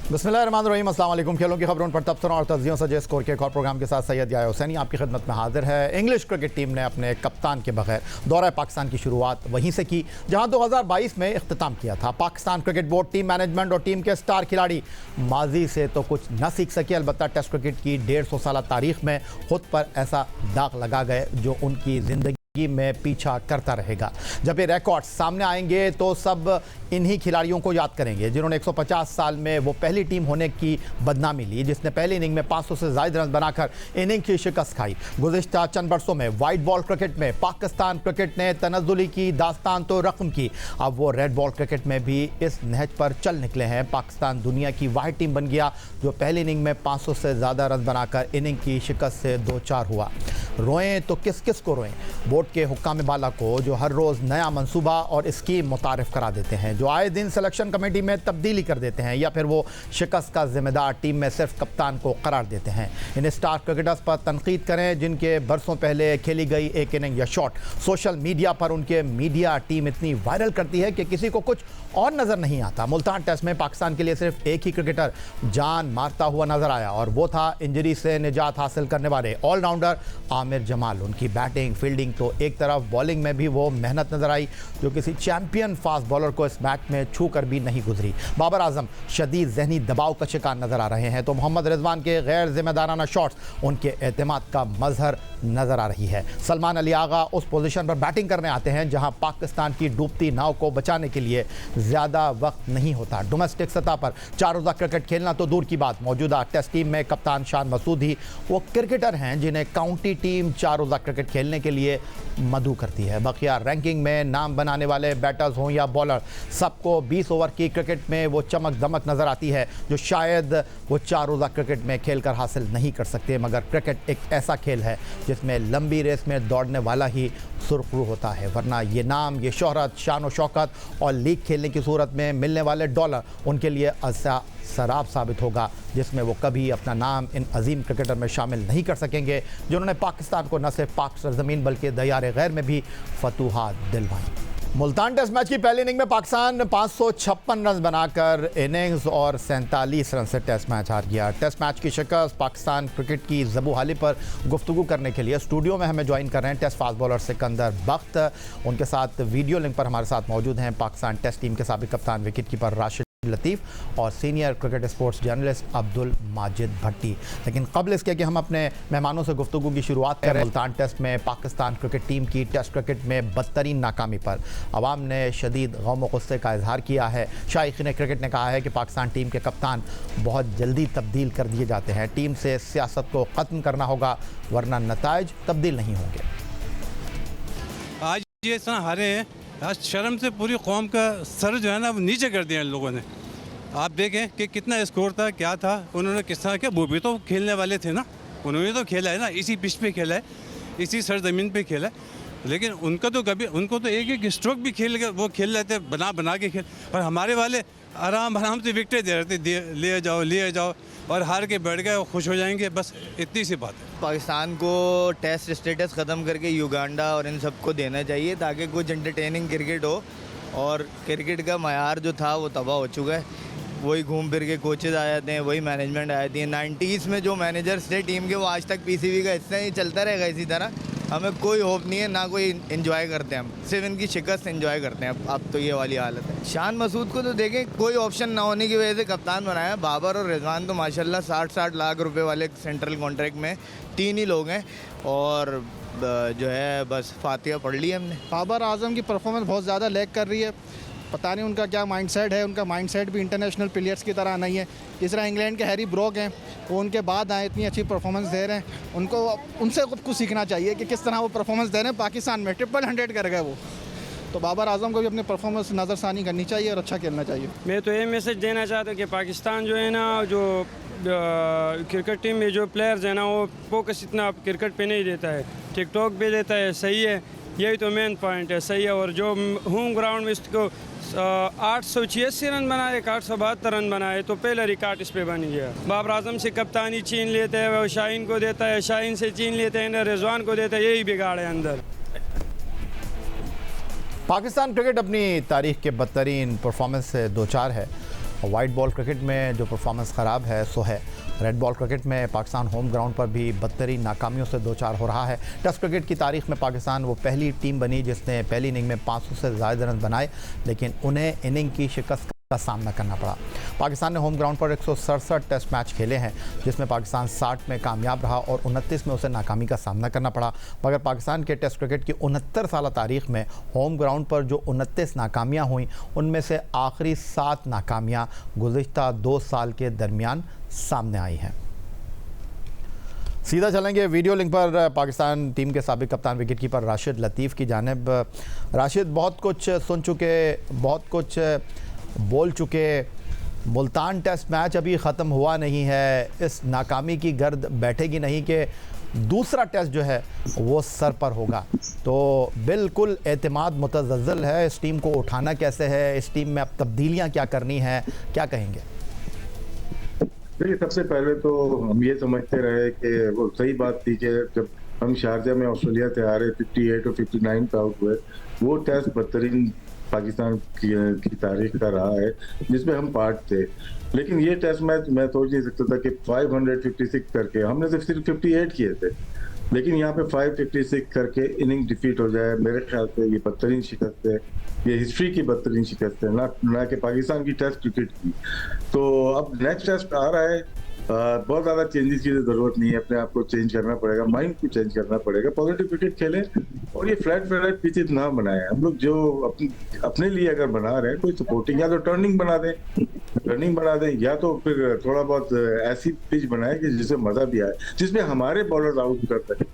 बिस्मिल्लाहिर्रहमानिर्रहीम, अस्सलाम वालेकुम। खेलों की खबरों पर तबसरों और तज्जियों सजे स्कोर के एक और प्रोग्राम के साथ सैयद याया हुसैनी आपकी खिदमत में हाजिर है। इंग्लिश क्रिकेट टीम ने अपने कप्तान के बगैर दौरा पाकिस्तान की शुरुआत वहीं से की जहां 2022 में इख्तिताम किया था। Pakistan cricket board, team management और टीम के स्टार खिलाड़ी माजी से तो कुछ न सीख सके, अलबत्ता टेस्ट क्रिकेट की 150 साल तारीख में खुद पर ऐसा दाग लगा गए जो उनकी ज़िंदगी में पीछा करता रहेगा। जब ये रिकॉर्ड सामने आएंगे तो सब इन्हीं खिलाड़ियों को याद करेंगे जिन्होंने 150 साल में वो पहली टीम होने की बदनामी ली जिसने पहली इनिंग में 500 से ज़ायद रन बनाकर इनिंग की शिकस्त खाई। गुज़िश्ता चंद बरसों में वाइट बॉल क्रिकेट में पाकिस्तान क्रिकेट ने तनज़्ज़ुली की दास्तान तो रकम की, अब वो रेड बॉल क्रिकेट में भी इस नहज पर चल निकले हैं। पाकिस्तान दुनिया की वाहिद टीम बन गया जो पहली इनिंग में 500 से ज़्यादा रन बनाकर इनिंग की शिकस्त से 2-4 हुआ। रोएं तो किस किस को रोएं? बोर्ड के हुक्काम बाला को जो हर रोज़ नया मंसूबा और स्कीम मुतारिफ करा देते हैं, जो आए दिन सिलेक्शन कमेटी में तब्दीली कर देते हैं या फिर वो शिकस्त का जिम्मेदार टीम में सिर्फ कप्तान को करार देते हैं। इन स्टार क्रिकेटर्स पर तनकीद करें जिनके बरसों पहले खेली गई एक इनिंग या शॉट सोशल मीडिया पर उनके मीडिया टीम इतनी वायरल करती है कि किसी को कुछ और नज़र नहीं आता। मुल्तान टेस्ट में पाकिस्तान के लिए सिर्फ एक ही क्रिकेटर जान मारता हुआ नजर आया और वो था इंजरी से निजात हासिल करने वाले ऑलराउंडर आमिर जमाल। उनकी बैटिंग फील्डिंग तो एक तरफ, बॉलिंग में भी वो मेहनत नजर आई जो किसी चैंपियन फास्ट बॉलर को इस मैच में छू कर भी नहीं गुजरी। बाबर आजम शदीद जहनी दबाव का शिकार नजर आ रहे हैं तो मोहम्मद रिजवान के गैर जिम्मेदाराना शॉट्स उनके एतमाद का मजहर नजर आ रही है। सलमान अली आगा उस पोजीशन पर बैटिंग करने आते हैं जहां पाकिस्तान की डूबती नाव को बचाने के लिए ज़्यादा वक्त नहीं होता। डोमेस्टिक सतह पर 4 रोज़ा क्रिकेट खेलना तो दूर की बात, मौजूदा टेस्ट टीम में कप्तान शान मसूद ही वो क्रिकेटर हैं जिन्हें काउंटी टीम 4 रोज़ा क्रिकेट खेलने के लिए मदऊ करती है। बकिया रैंकिंग में नाम बनाने वाले बैटर्स हों या बॉलर, सबको 20 ओवर की क्रिकेट में वो चमक दमक नज़र आती है जो शायद वो 4 रोज़ा क्रिकेट में खेलकर हासिल नहीं कर सकते। मगर क्रिकेट एक ऐसा खेल है जिसमें लंबी रेस में दौड़ने वाला ही सुरखरू होता है, वरना ये नाम, ये शोहरत, शान और शौकत और लीग खेलने की सूरत में मिलने वाले डॉलर उनके लिए ऐसा शराब साबित होगा जिसमें वो कभी अपना नाम इन अजीम क्रिकेटर में शामिल नहीं कर सकेंगे जिन्होंने पाकिस्तान को न सिर्फ पाक सरजमीन बल्कि दयार गैर में भी फतूहात दिलवाई। मुल्तान टेस्ट मैच की पहली इनिंग में पाकिस्तान 556 रन बनाकर इनिंग्स और 47 रन से टेस्ट मैच हार गया। टेस्ट मैच की शिकस्त पाकिस्तान क्रिकेट की ज़बू हाली पर गुफ्तगू करने के लिए स्टूडियो में हमें ज्वाइन कर रहे हैं टेस्ट फास्ट बॉलर सिकंदर बख्त। उनके साथ वीडियो लिंक पर हमारे साथ मौजूद हैं पाकिस्तान टेस्ट टीम के साबिक कप्तान विकेट कीपर राशिद लतीफ़ और senior cricket sports journalist Abdul Majid Bhatti. लेकिन कबल इसके कि हम अपने मेहमानों से गुफ्तगू की शुरुआत करें, मुल्तान टेस्ट में पाकिस्तान क्रिकेट टीम की टेस्ट क्रिकेट में बदतरीन नाकामी पर अवाम ने शदीद गम और गुस्से का इजहार किया है। शाइखीन क्रिकेट ने कहा है कि पाकिस्तान टीम के कप्तान बहुत जल्दी तब्दील कर दिए जाते हैं, टीम से सियासत को ख़त्म करना होगा वरना नताइज तब्दील नहीं होंगे। आज ये इतना हारे हैं, आज शर्म से पूरी कौम का सर जो है ना वो नीचे कर दिया इन लोगों ने। आप देखें कि कितना स्कोर था, क्या था, उन्होंने किस तरह के, वो भी तो खेलने वाले थे ना, उन्होंने तो खेला है ना, इसी पिच पे खेला है, इसी सरजमीन पे खेला है। लेकिन उनका तो कभी, उनको तो एक एक स्ट्रोक भी खेल के वो खेल रहे थे, बना के खेल, और हमारे वाले आराम से विकेटें दे रहे थे, ले जाओ और हार के बैठ गए और खुश हो जाएंगे, बस इतनी सी बात है। पाकिस्तान को टेस्ट स्टेटस ख़त्म करके युगांडा और इन सबको देना चाहिए ताकि कुछ एंटरटेनिंग क्रिकेट हो, और क्रिकेट का मयार जो था वो तबाह हो चुका है। वही घूम फिर के कोचेज़ आ जाते हैं, वही मैनेजमेंट आ जाती है। 90s में जो मैनेजर्स थे टीम के वो आज तक पीसीबी का हिस्सा ही चलता रहेगा इसी तरह। हमें कोई होप नहीं है, ना कोई इन्जॉय करते हैं, हम सिर्फ इनकी शिकस्त इन्जॉय करते हैं। अब तो ये वाली हालत है। शान मसूद को तो देखें, कोई ऑप्शन ना होने की वजह से कप्तान बनाया। बाबर और रिजवान तो माशाल्लाह 60-60 लाख रुपए वाले सेंट्रल कॉन्ट्रैक्ट में 3 ही लोग हैं, और जो है बस फातिहा पढ़ ली हमने। बाबर आजम की परफॉर्मेंस बहुत ज़्यादा लैग कर रही है, पता नहीं उनका क्या माइंडसेट है। उनका माइंडसेट भी इंटरनेशनल प्लेयर्स की तरह नहीं है। जिस तरह इंग्लैंड के हैरी ब्रोक हैं, वो उनके बाद आए, इतनी अच्छी परफॉर्मेंस दे रहे हैं, उनको उनसे कुछ सीखना चाहिए कि किस तरह वो परफॉर्मेंस दे रहे हैं। पाकिस्तान में 100 कर गए वो, तो बाबर आजम को भी अपनी परफॉर्मेंस नज़रसानी करनी चाहिए और अच्छा खेलना चाहिए। मैं तो ये मैसेज देना चाहता हूँ कि पाकिस्तान जो है ना, जो क्रिकेट टीम में जो प्लेयर्स हैं ना, वो फोकस इतना क्रिकेट पे नहीं देता है, टिकटॉक पे देता है। सही है, यही तो मेन पॉइंट है, सही है। और जो होम ग्राउंड में इसको 886 रन बनाए, 872 रन बनाए, तो पहला रिकॉर्ड इस पे बन गया। बाबर आजम से कप्तानी छीन लेते हैं, वो शाहीन को देता है, शाहीन से छीन लेते हैं, रिजवान को देता है, यही बिगाड़ है अंदर। पाकिस्तान क्रिकेट अपनी तारीख के बदतरीन परफॉर्मेंस से 2-4 है। वाइट बॉल क्रिकेट में जो परफॉर्मेंस ख़राब है सो है। रेड बॉल क्रिकेट में पाकिस्तान होम ग्राउंड पर भी बदतरीन नाकामियों से दो चार हो रहा है। टेस्ट क्रिकेट की तारीख में पाकिस्तान वो पहली टीम बनी जिसने पहली इनिंग में 500 से ज़्यादा रन बनाए, लेकिन उन्हें इनिंग की शिकस्त का सामना करना पड़ा। पाकिस्तान ने होम ग्राउंड पर 167 टेस्ट मैच खेले हैं, जिसमें पाकिस्तान 60 में कामयाब रहा और 29 में उसे नाकामी का सामना करना पड़ा। मगर पाकिस्तान के टेस्ट क्रिकेट की 69 साल तारीख में होम ग्राउंड पर जो 29 नाकामियाँ हुई, उनमें से आखिरी 7 नाकामियाँ गुज़िश्ता 2 साल के दरमियान सामने आई हैं। सीधा चलेंगे वीडियो लिंक पर पाकिस्तान टीम के साबिक कप्तान विकेट कीपर राशिद लतीफ़ की जानिब। राशिद, बहुत कुछ सुन चुके, बहुत कुछ बोल चुके, मुल्तान टेस्ट मैच अभी ख़त्म हुआ नहीं है, इस नाकामी की गर्द बैठेगी नहीं कि दूसरा टेस्ट जो है वो सर पर होगा, तो बिल्कुल एतमाद मुतज़्ज़ल है। इस टीम को उठाना कैसे है, इस टीम में अब तब्दीलियाँ क्या करनी हैं, क्या कहेंगे? देखिए, सबसे पहले तो हम ये समझते रहे कि वो सही बात थी कि जब हम शारजा में ऑस्ट्रेलिया से हारे 58 और 59 पे आउट हुए, वो टेस्ट बदतरीन पाकिस्तान की तारीख का रहा है जिसमें हम पार्ट थे। लेकिन ये टेस्ट मैच मैं सोच नहीं सकता था कि 556 करके, हमने तो सिर्फ 58 किए थे, लेकिन यहाँ पे 556 करके इनिंग डिफीट हो जाए, मेरे ख्याल से ये बदतरीन शिकस्त है, ये हिस्ट्री की बदतरीन शिकस्त है, ना कि पाकिस्तान की टेस्ट क्रिकेट की। तो अब नेक्स्ट टेस्ट आ रहा है, बहुत ज़्यादा चेंजेस की ज़रूरत नहीं है, अपने आप को चेंज करना पड़ेगा, माइंड को चेंज करना पड़ेगा, पॉजिटिव क्रिकेट खेलें और ये फ्लैट पिचेस ना बनाएं। हम लोग जो अपने लिए अगर बना रहे हैं कोई सपोर्टिंग, या तो टर्निंग बना दें या तो फिर थोड़ा बहुत ऐसी पिच बनाएं कि जिससे मज़ा भी आए, जिसमें हमारे बॉलर्स आउट कर सकें।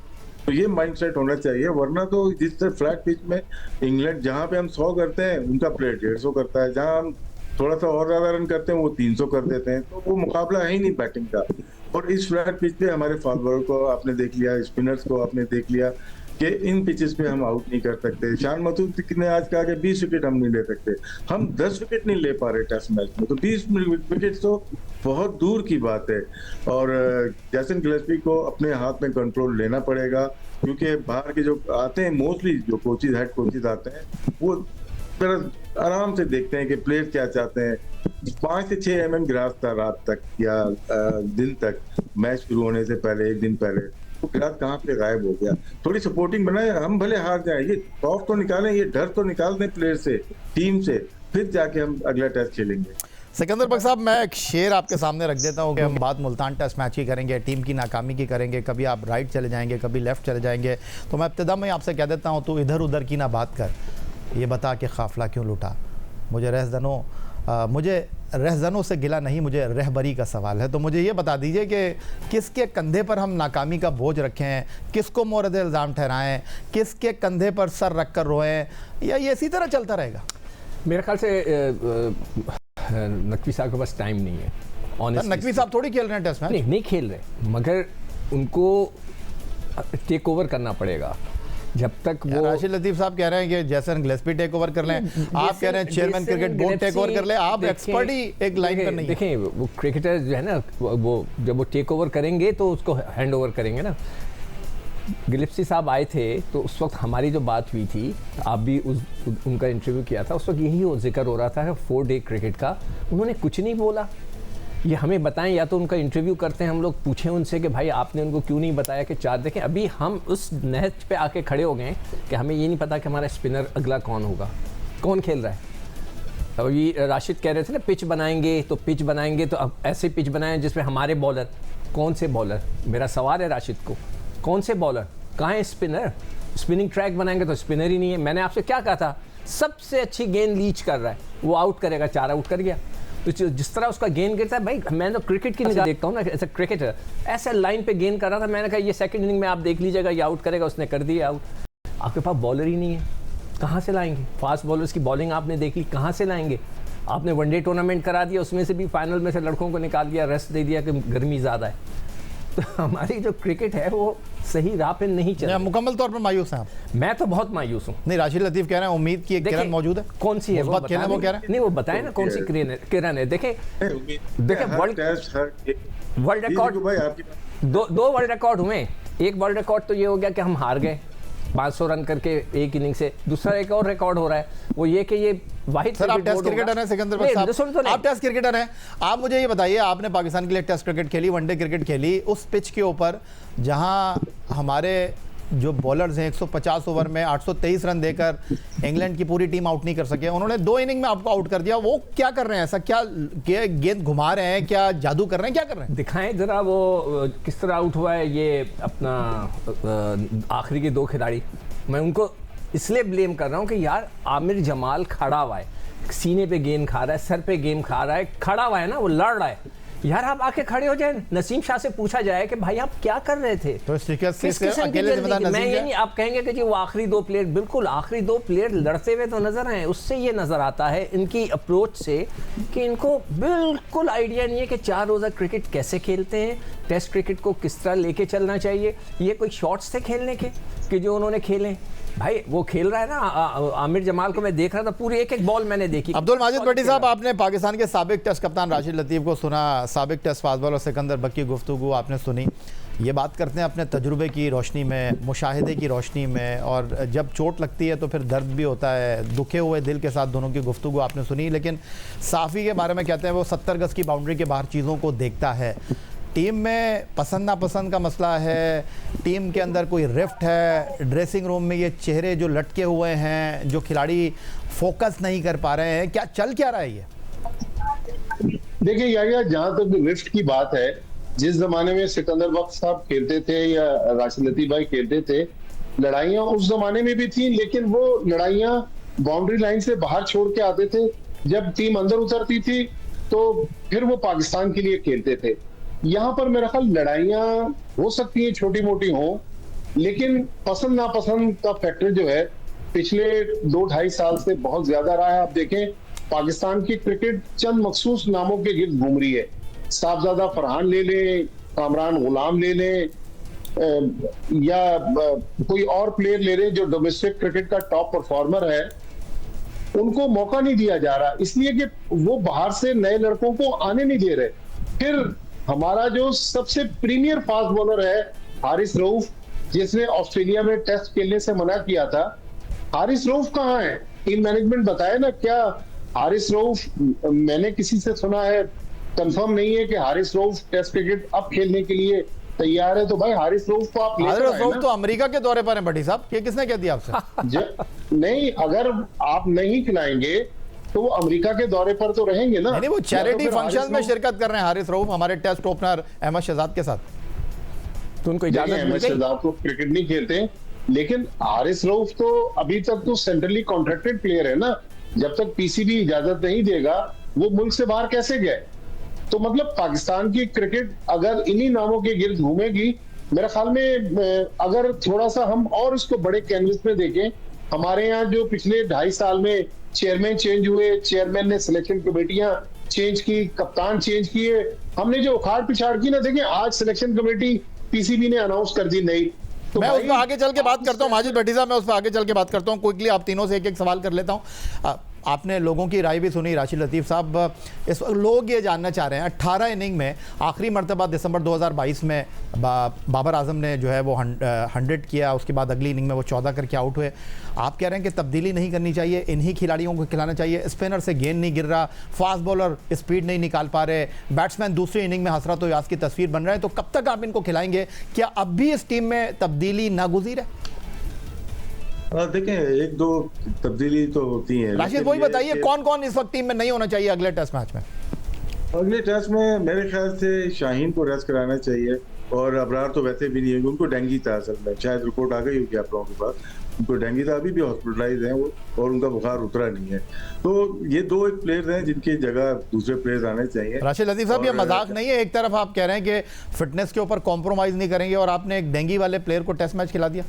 तो ये माइंडसेट होना चाहिए, वरना तो जिस तरह फ्लैट पिच में इंग्लैंड, जहाँ पे हम 100 करते हैं उनका प्लेयर 150 करता है, जहाँ हम थोड़ा सा और ज्यादा रन करते हैं वो 300 कर देते हैं, तो वो मुकाबला है ही नहीं बैटिंग का। और इस फ्लैट पिच पे हमारे फास्ट बॉलर को आपने देख लिया, स्पिनर्स को आपने देख लिया कि इन पिचेस पे हम आउट नहीं कर सकते। शान मसूद ने आज कहा कि 20 विकेट हम नहीं ले सकते, हम 10 विकेट नहीं ले पा रहे टेस्ट मैच में, तो 20 विकेट तो बहुत दूर की बात है। और जैसन गिलेस्पी को अपने हाथ में कंट्रोल लेना पड़ेगा, क्योंकि बाहर के जो आते हैं, मोस्टली जो कोचेज, हेड कोचेज आते हैं, वो आराम से देखते हैं कि प्लेयर क्या चाहते हैं। 5 से 6 mm ग्रास था रात तक या दिन तक, मैच शुरू होने से पहले, एक दिन पहले, वो ग्रास कहाँ पे गायब हो गया। थोड़ी सपोर्टिंग बनाए, हम भले हार जाए, ये खौफ तो निकालें, ये डर तो निकाल दें प्लेयर से, टीम से, फिर जाके हम अगला टेस्ट खेलेंगे। सिकंदर बख्श साहब, मैं एक शेर आपके सामने रख देता हूँ कि हम बात मुल्तान टेस्ट मैच की करेंगे, टीम की नाकामी की करेंगे, कभी आप राइट चले जाएंगे, कभी लेफ्ट चले जाएंगे, तो मैं इब्तिदा में आपसे कह देता हूँ, तू इधर उधर की ना बात कर, ये बता कि काफिला क्यों लूटा। मुझे रहज़नों से गिला नहीं, मुझे रहबरी का सवाल है। तो मुझे ये बता दीजिए कि किसके कंधे पर हम नाकामी का बोझ रखें, किसको मोरद इल्ज़ाम ठहराएं, किसके कंधे पर सर रख कर रोएं, या ये इसी तरह चलता रहेगा? मेरे ख्याल से नकवी साहब के पास टाइम नहीं है। नकवी साहब थोड़ी खेल रहे हैं टेस्ट मैच। नहीं खेल रहे, मगर उनको टेक ओवर करना पड़ेगा। जब तक वो राशिद लतीफ़ साहब कह रहे हैं कि जैसन गिलेस्पी टेक ओवर कर लें, आप कह रहे हैं chairman cricket board take over कर ले, आप एक्सपर्ट ही एक लाइन पर नहीं। देखें, वो क्रिकेटर जो है ना, वो जब वो टेक ओवर करेंगे तो उसको हैंड ओवर करेंगे ना। गिलेस्पी साहब आए थे तो उस वक्त हमारी जो बात हुई थी, आप भी उनका इंटरव्यू किया था, उस वक्त यही वो जिक्र हो रहा था 4 डे क्रिकेट का। उन्होंने कुछ नहीं बोला, ये हमें बताएं, या तो उनका इंटरव्यू करते हैं हम लोग, पूछें उनसे कि भाई आपने उनको क्यों नहीं बताया कि 4। देखें, अभी हम उस नहज पे आके खड़े हो गए कि हमें ये नहीं पता कि हमारा स्पिनर अगला कौन होगा, कौन खेल रहा है। अभी राशिद कह रहे थे ना पिच बनाएंगे, तो पिच बनाएंगे तो अब ऐसे पिच बनाएं जिसमें हमारे बॉलर, कौन से बॉलर, मेरा सवाल है राशिद को, कौन से बॉलर, कहाँ है स्पिनर? स्पिनिंग ट्रैक बनाएंगे तो स्पिनर ही नहीं है। मैंने आपसे क्या कहा था, सबसे अच्छी गेंद लीच कर रहा है, वो आउट करेगा, 4 आउट कर गया। तो जिस तरह उसका गेंद गिरता है, भाई मैं तो क्रिकेट की निगाह देखता हूँ ना, ऐसा क्रिकेटर ऐसे लाइन पे गेंद कर रहा था, मैंने कहा ये सेकंड इनिंग में आप देख लीजिएगा, ये आउट करेगा, उसने कर दिया आउट। आपके पास बॉलर ही नहीं है, कहाँ से लाएंगे? फास्ट बॉलर्स की बॉलिंग आपने देख ली, कहाँ से लाएंगे? आपने वनडे टूर्नामेंट करा दिया, उसमें से भी फाइनल में से लड़कों को निकाल दिया, रेस्ट दे दिया कि गर्मी ज़्यादा है। तो हमारी जो क्रिकेट है वो सही राह पे नहीं चल रही। मुकम्मल तौर पर मायूस हैं आप? मैं तो बहुत मायूस हूँ। नहीं, राशिद लतीफ़ कह रहे हैं उम्मीद की एक किरण मौजूद है। कौन सी है वो कह रहे हैं? नहीं, वो बताए ना कौन सी किरण है। देखें वर्ल्ड रिकॉर्ड, 2 वर्ल्ड रिकॉर्ड हुए। एक वर्ल्ड रिकॉर्ड तो ये हो गया कि हम हार गए, 500 रन करके एक इनिंग से। दूसरा एक और रिकॉर्ड हो रहा है, वो ये कि ये वाहिद सर, आप टेस्ट क्रिकेटर हैं सिकंदर बख्श साहब, आप टेस्ट क्रिकेटर हैं, आप मुझे ये बताइए, आपने पाकिस्तान के लिए टेस्ट क्रिकेट खेली, वनडे क्रिकेट खेली, उस पिच के ऊपर जहां हमारे जो बॉलर्स हैं 150 ओवर में 823 रन देकर इंग्लैंड की पूरी टीम आउट नहीं कर सके, उन्होंने 2 इनिंग में आपको आउट कर दिया, वो क्या कर रहे हैं? ऐसा क्या गेंद घुमा रहे हैं, क्या जादू कर रहे हैं, क्या कर रहे हैं? दिखाएं जरा वो किस तरह आउट हुआ है ये अपना आखिरी के 2 खिलाड़ी। मैं उनको इसलिए ब्लेम कर रहा हूँ कि यार आमिर जमाल खड़ा हुआ है, सीने पे गेंद खा रहा है, सर पे गेंद खा रहा है, खड़ा हुआ है ना, वो लड़ रहा है। यार आप आके खड़े हो जाए, नसीम शाह से पूछा जाए कि भाई आप क्या कर रहे थे, तो इस तरीके से किस किस्म की अकेले जल्दी जिम्मेदार थी? मैं नसीम ये है? नहीं, आप कहेंगे कि जी वो आखिरी 2 प्लेयर, बिल्कुल आखिरी 2 प्लेयर लड़ते हुए तो नजर आए। उससे ये नजर आता है इनकी अप्रोच से कि इनको बिल्कुल आइडिया नहीं है कि 4 रोज़ा क्रिकेट कैसे खेलते हैं, टेस्ट क्रिकेट को किस तरह लेके चलना चाहिए। ये कोई शॉट्स थे खेलने के कि जो उन्होंने खेले? भाई वो खेल रहा है ना, आमिर जमाल को मैं देख रहा था, पूरी एक बॉल मैंने देखी। अब्दुल माजिद भट्टी साहब, आपने पाकिस्तान के साबिक टेस्ट कप्तान राशिद लतीफ़ को सुना, साबिक टेस्ट फास्ट बॉलर सिकंदर बख्श की गुफ्तगू आपने सुनी। ये बात करते हैं अपने तजुर्बे की रोशनी में, मुशाहिदे की रोशनी में, और जब चोट लगती है तो फिर दर्द भी होता है, दुखे हुए दिल के साथ दोनों की गुफ्तगू आपने सुनी। लेकिन साफ़ी के बारे में कहते हैं वो 70 गज़ की बाउंड्री के बाहर चीज़ों को देखता है। टीम में पसंद नापसंद का मसला है, टीम के अंदर कोई रिफ्ट है, ड्रेसिंग रूम में ये चेहरे जो लटके हुए हैं, जो खिलाड़ी फोकस नहीं कर पा रहे हैं, क्या चल क्या रहा है ये? देखिए यार, जहां तक रिफ्ट की बात है, जिस जमाने में सिकंदर बख्श साहब खेलते थे या राशिद लतीफ़ भाई खेलते थे, लड़ाइयां उस जमाने में भी थी, लेकिन वो लड़ाइयां बाउंड्री लाइन से बाहर छोड़ के आते थे। जब टीम अंदर उतरती थी तो फिर वो पाकिस्तान के लिए खेलते थे। यहाँ पर मेरा ख्याल लड़ाइयां हो सकती है छोटी मोटी हो, लेकिन पसंद नापसंद का फैक्टर जो है पिछले 2-2.5 साल से बहुत ज्यादा रहा है। आप देखें पाकिस्तान की क्रिकेट चंद मखसूस नामों के गिर्द घूम रही है। साहबजादा फरहान ले लें, कामरान गुलाम ले लें, या कोई और प्लेयर ले लें जो डोमेस्टिक क्रिकेट का टॉप परफॉर्मर है, उनको मौका नहीं दिया जा रहा, इसलिए कि वो बाहर से नए लड़कों को आने नहीं दे रहे। फिर हमारा जो सबसे प्रीमियर फास्ट बॉलर है हारिस रऊफ, जिसने ऑस्ट्रेलिया में टेस्ट खेलने से मना किया था, हारिस रऊफ कहाँ है? टीम मैनेजमेंट बताए ना, क्या हारिस रऊफ, मैंने किसी से सुना है, कंफर्म नहीं है कि हारिस रऊफ टेस्ट क्रिकेट अब खेलने के लिए तैयार है। तो भाई हारिस रऊफ को आप हारिस रऊफ तो अमेरिका के दौरे पर हैं भट्टी साहब, ये किसने कह दिया आपसे? नहीं, अगर आप नहीं खिलाएंगे तो वो अमेरिका के दौरे पर तो रहेंगे ना। नहीं, वो चैरिटी फंक्शन में शिरकत कर रहे हैं हारिस रऊफ हमारे टेस्ट ओपनर अहमद शहजाद के साथ, तो उनको इजाजत अहमद शहजाद को क्रिकेट नहीं खेलते, लेकिन हारिस रऊफ तो अभी तक तो सेंट्रली कॉन्ट्रैक्टेड प्लेयर है ना। जब तक पीसीबी इजाजत नहीं देगा वो मुल्क से बाहर कैसे गए? तो मतलब पाकिस्तान की क्रिकेट अगर इन्हीं नामों के गिर्द घूमेगी, मेरे ख्याल में अगर थोड़ा सा हम और इसको बड़े कैनवस में देखें, हमारे यहाँ जो पिछले 2.5 साल में चेयरमैन चेंज हुए, चेयरमैन ने सिलेक्शन कमेटियां चेंज की, कप्तान चेंज किए, हमने जो उखाड़ पिछाड़ की ना, देखें आज सिलेक्शन कमेटी पीसीबी ने अनाउंस कर दी नहीं। तो मैं उस पर आगे चल के बात करता हूँ माजिद भट्टी साहब, मैं उस पर आगे चल के बात करता हूँ। क्विकली आप तीनों से एक एक सवाल कर लेता हूँ। आपने लोगों की राय भी सुनी, राशिद लतीफ़ साहब, इस वक्त लोग ये जानना चाह रहे हैं 18 इनिंग में आखिरी मरतबा दिसंबर 2022 में बाबर आजम ने जो है वो 100 किया, उसके बाद अगली इनिंग में वो 14 करके आउट हुए। आप कह रहे हैं कि तब्दीली नहीं करनी चाहिए, इन्हीं खिलाड़ियों को खिलाना चाहिए, स्पिनर से गेंद नहीं गिर रहा, फास्ट बॉलर स्पीड नहीं निकाल पा रहे, बैट्समैन दूसरी इनिंग में हसरत व यास की तस्वीर बन रहे हैं, तो कब तक आप इनको खिलाएंगे? क्या अब भी इस टीम में तब्दीली नागुज़ीर है? देखें, 1-2 तब्दीली तो होती हैं। राशिद वही बताइए, कौन कौन इस वक्त टीम में नहीं होना चाहिए अगले टेस्ट मैच में? अगले टेस्ट में मेरे ख्याल से शाहीन को रेस्ट कराना चाहिए, और अबरार तो वैसे भी नहीं है, उनको डेंगू था असल में, शायद रिपोर्ट आ गई होगी आप लोगों के पास, उनको डेंगू था, अभी भी हॉस्पिटलाइज हैं वो, और उनका बुखार उतरा नहीं है। तो ये 2 एक प्लेयर्स हैं जिनकी जगह दूसरे प्लेयर्स आने चाहिए। राशिद लतीफ़ साहब, ये मजाक नहीं है, एक तरफ आप कह रहे हैं कि फिटनेस के ऊपर कॉम्प्रोमाइज़ नहीं करेंगे, और आपने एक डेंगू वाले प्लेयर को टेस्ट मैच खिला दिया।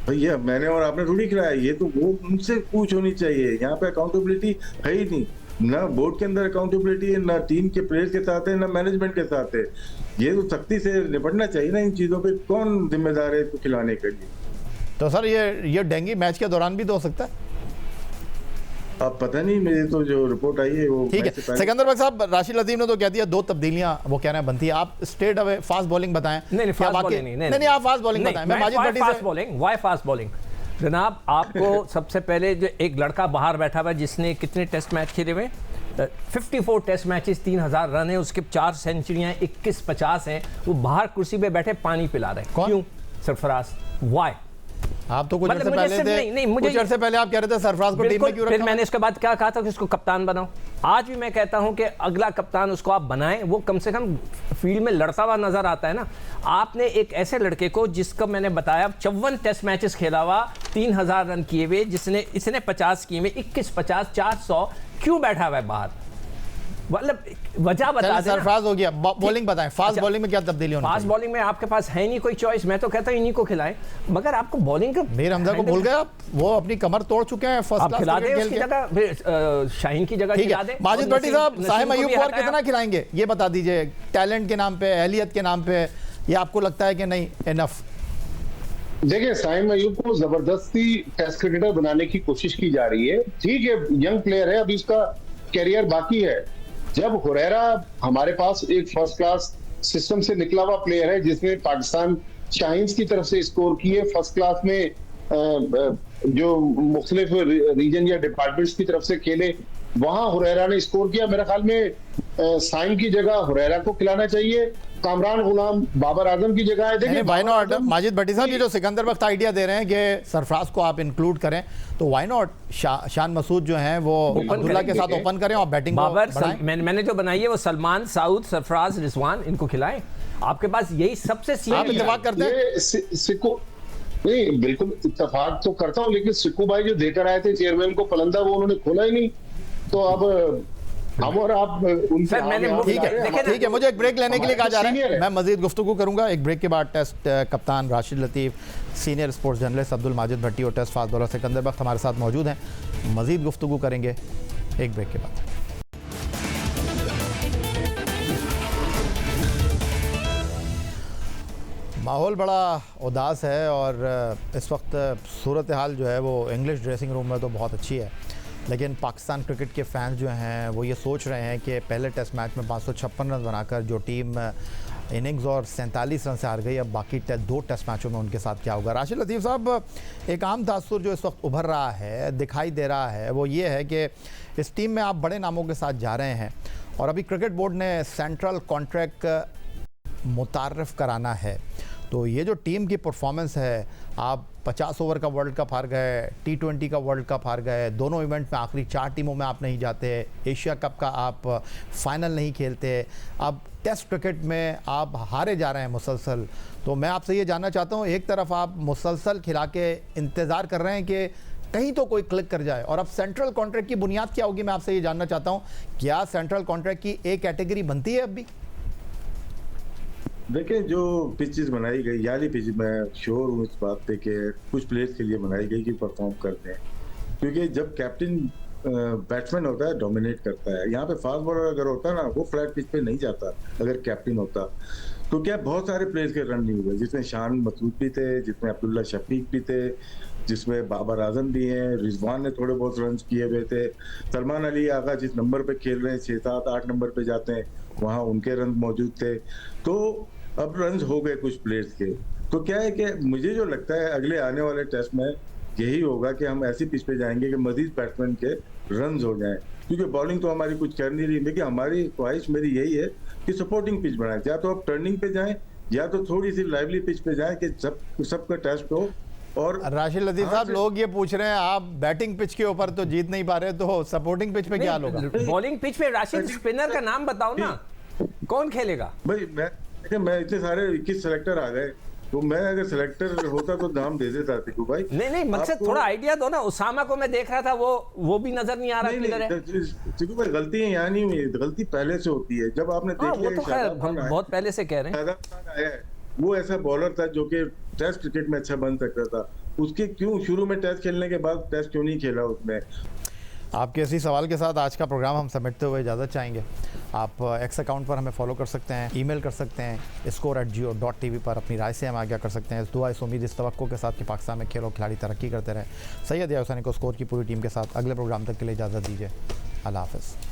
भैया मैंने और आपने थोड़ी खिलाया, ये तो वो उनसे पूछ होनी चाहिए। यहाँ पे अकाउंटेबिलिटी है ही नहीं, ना बोर्ड के अंदर अकाउंटेबिलिटी है, ना टीम के प्लेयर्स के साथ है, ना मैनेजमेंट के साथ है। ये तो सख्ती से निपटना चाहिए ना इन चीज़ों पे। कौन जिम्मेदार है इसको खिलाने के लिए? तो सर ये डेंगू मैच के दौरान भी तो हो सकता है? अब पता नहीं, मेरी तो जो रिपोर्ट आई है वो ठीक है मैच से पहले- सिकंदर बख्श साहब, राशिद लतीफ ने तो कह दिया 2 तब्दीलियां वो कह रहे हैं बनती है, आप स्ट्रेट अवे फास्ट बॉलिंग बताएं। नहीं क्या फास्ट वाकई- बॉलिंग नहीं आप फास्ट बॉलिंग बताएं। मैं माजिद भट्टी फास्ट से बॉलिंग, वाई फास्ट बॉलिंग जनाब, आपको सबसे पहले जो एक लड़का बाहर बैठा हुआ है जिसने कितने टेस्ट मैच खेले हुए, 54 टेस्ट मैचेस, 3000 रन है उसके, 4 सेंचुरियां, 21-50 हैं, वो बाहर कुर्सी पे बैठे पानी पिला रहे। कौन? क्यों? सरफराज। वाई? आप तो कुछ मतलब अर्से मुझे पहले सिर्फ थे, नहीं, मुझे कुछ अर्से पहले आप कह रहे थे सरफराज को टीम में बिल्कुल, क्यों फिर रखा? मैंने इसके बाद क्या कहा था कि उसको कप्तान बनाओ। आज भी मैं कहता हूं कि अगला कप्तान उसको आप बनाएं, वो कम से कम फील्ड में लड़ता हुआ नजर आता है ना। आपने एक ऐसे लड़के को जिसका मैंने बताया 54 टेस्ट मैचेस खेला हुआ, 3000 रन किए हुए, जिसने इसने 50 किए हुए, 21-50, 400, क्यों बैठा हुआ है बाहर? मतलब वजह बता देना। सरफराज हो गया, बॉलिंग बताएं, फास्ट अच्छा, बॉलिंग में क्या तब्दीली होनी फास्ट चाहिए? बॉलिंग में आपके पास है नहीं कोई चॉइस, मैं तो कहता हूं इन्हीं को खिलाएं, मगर आपको बॉलिंग का मीर हमजा को भूल गए आप, वो अपनी कमर तोड़ चुके हैं फर्स्ट आप क्लास खिला दें क्रिकेट उसकी खेल के। जगह, फिर शाहीन की जगह ठीक खिला है दें। माजिद और भट्टी साहब, नसीम साहिम को भी अयूब को और हटाया। कितना खिलाएंगे ये बता दीजिए, टैलेंट के नाम पे, अहलियत के नाम पे, ये आपको लगता है कि नहीं इनफ? देखिए, साइम अयूब को जबरदस्ती टेस्ट क्रिकेटर बनाने की कोशिश की जा रही है। ठीक है, यंग प्लेयर है, अभी उसका कैरियर बाकी है। जब हुरैरा हमारे पास एक फर्स्ट क्लास सिस्टम से निकला हुआ प्लेयर है जिसने पाकिस्तान शाहीन्स की तरफ से स्कोर किए, फर्स्ट क्लास में जो मुख्तलिफ रीजन या डिपार्टमेंट्स की तरफ से खेले, वहां हुरैरा ने स्कोर किया। मेरे ख्याल में साइम की जगह हुरैरा को खिलाना चाहिए, कामरान गुलाम बाबर आजम की जगह है। देखिए व्हाई नॉट, बाबर आजम- माजिद भट्टी साहब, ये जो सिकंदर वक्त आइडिया दे रहे हैं कि सरफराज को आप इंक्लूड करें, तो व्हाई नॉट शान मसूद जो हैं वो अब्दुल्ला के साथ ओपन करें और बैटिंग बाबर मैंने जो बनाई है वो सलमान, साउद, सरफराज, रिजवान, इनको खिलाएं। आपके पास यही सबसे आप इत्तेफाक करते हैं? ये सिक्को नहीं, बिल्कुल इत्तेफाक तो करता हूँ, लेकिन सिक्कू भाई जो देकर आए थे चेयरमैन को पलंदा, वो उन्होंने खोला ही नहीं। तो अब हम और आप उनसे सर, मैंने आगे ठीक जा रहे है हैं। ठीक है, मुझे एक ब्रेक लेने के लिए कहा जा रहा सीनियर है, है। मैं मजीद गुफ्तगू करूंगा। एक ब्रेक के बाद टेस्ट कप्तान Rashid Latif, senior sports journalist Abdul Majid Bhatti और टेस्ट फास्ट बॉलर सिकंदर वक्त हमारे साथ मौजूद हैं। मजीद गुफ्तगू करेंगे एक ब्रेक के बाद। माहौल बड़ा उदास है और इस वक्त सूरत हाल जो है वो इंग्लिश ड्रेसिंग रूम में तो बहुत अच्छी है, लेकिन पाकिस्तान क्रिकेट के फैंस जो हैं वो ये सोच रहे हैं कि पहले टेस्ट मैच में 556 रन बनाकर जो टीम इनिंग्स और 47 रन से हार गई, अब बाकी 2 टेस्ट मैचों में उनके साथ क्या होगा। राशिद लतीफ़ साहब, एक आम तासुर जो इस वक्त उभर रहा है, दिखाई दे रहा है, वो ये है कि इस टीम में आप बड़े नामों के साथ जा रहे हैं और अभी क्रिकेट बोर्ड ने सेंट्रल कॉन्ट्रैक्ट मुतारफ़ कराना है, तो ये जो टीम की परफॉर्मेंस है, आप 50 ओवर का वर्ल्ड कप हार गए, T20 का वर्ल्ड कप हार गए, दोनों इवेंट में आखिरी 4 टीमों में आप नहीं जाते, एशिया कप का आप फाइनल नहीं खेलते, अब टेस्ट क्रिकेट में आप हारे जा रहे हैं मुसलसल। तो मैं आपसे ये जानना चाहता हूँ, एक तरफ आप मुसलसल खिला के इंतज़ार कर रहे हैं कि कहीं तो कोई क्लिक कर जाए, और अब सेंट्रल कॉन्ट्रैक्ट की बुनियाद क्या होगी, मैं आपसे ये जानना चाहता हूँ, क्या सेंट्रल कॉन्ट्रैक्ट की एक कैटेगरी बनती है अब भी? देखिए, जो पिचेस बनाई गई, याली पिच, मैं श्योर हूँ इस बात पे कि कुछ प्लेयर्स के लिए बनाई गई कि परफॉर्म करते हैं, क्योंकि जब कैप्टन बैट्समैन होता है डोमिनेट करता है। यहाँ पे फास्ट बॉलर अगर होता ना, वो फ्लैट पिच पे नहीं जाता अगर कैप्टन होता। तो क्या बहुत सारे प्लेयर्स के रन नहीं हुए, जिसमें शान मसूद भी थे, जिसमें अब्दुल्ला शफीक भी थे, जिसमें बाबर आजम भी हैं, रिजवान ने थोड़े बहुत रन किए हुए थे, सलमान अली आगा जिस नंबर पे खेल रहे हैं 6, 7, 8 नंबर पे जाते हैं, वहाँ उनके रन मौजूद थे। तो अब रन हो गए कुछ प्लेयर्स के। तो क्या है कि मुझे जो लगता है अगले आने वाले टेस्ट में यही होगा कि हम ऐसी पिच पे जाएंगे कि मजीद बैट्समैन के रन हो जाएं, क्योंकि बॉलिंग तो हमारी कुछ कर नहीं रही। लेकिन हमारी ख्वाहिश मेरी यही है कि सपोर्टिंग पिच बनाएं, या तो आप टर्निंग पे जाएं या तो थोड़ी सी लाइवली पिच पे जाएं कि सबका टेस्ट हो। और राशिद लतीफ साहब, लोग ये पूछ रहे हैं, आप बैटिंग पिच के ऊपर तो जीत नहीं पा रहे, तो सपोर्टिंग पिच पे क्या होगा? बॉलिंग पिच पे राशिद, स्पिनर का नाम बताओ ना, कौन खेलेगा? भाई मैं इतने सारे 21 सेलेक्टर आ गए, तो मैं अगर सेलेक्टर होता तो नाम दे देता टिकू भाई। नहीं, मकसद थोड़ा आइडिया दो ना। उसामा को मैं देख रहा था, वो भी नजर नहीं आ रहा किधर है। टिकू भाई, गलती है यहाँ नहीं हुई, गलती पहले से होती है। जब आपने देख वो तो खैर हम बहुत पहले से कह रहे हैं, शादाब खान आया है, वो ऐसा बॉलर था जो कि टेस्ट क्रिकेट में अच्छा बन सकता था, उसके क्यों शुरू में टेस्ट खेलने के बाद टेस्ट क्यों नहीं खेला उसने? आपके इसी सवाल के साथ आज का प्रोग्राम हम समेटते हुए इजाज़त चाहेंगे। आप एक्स अकाउंट पर हमें फॉलो कर सकते हैं, ईमेल कर सकते हैं, score@jio.tv पर अपनी राय से हम आगे कर सकते हैं। इस दुआ इस उम्मीद इस तवक्को के साथ कि पाकिस्तान में खेल और खिलाड़ी तरक्की करते रहे। सैयद याओ हुसैनी को स्कोर की पूरी टीम के साथ अगले प्रोग्राम तक के लिए इजाज़त दीजिए। अल्लाह हाफ़िज़।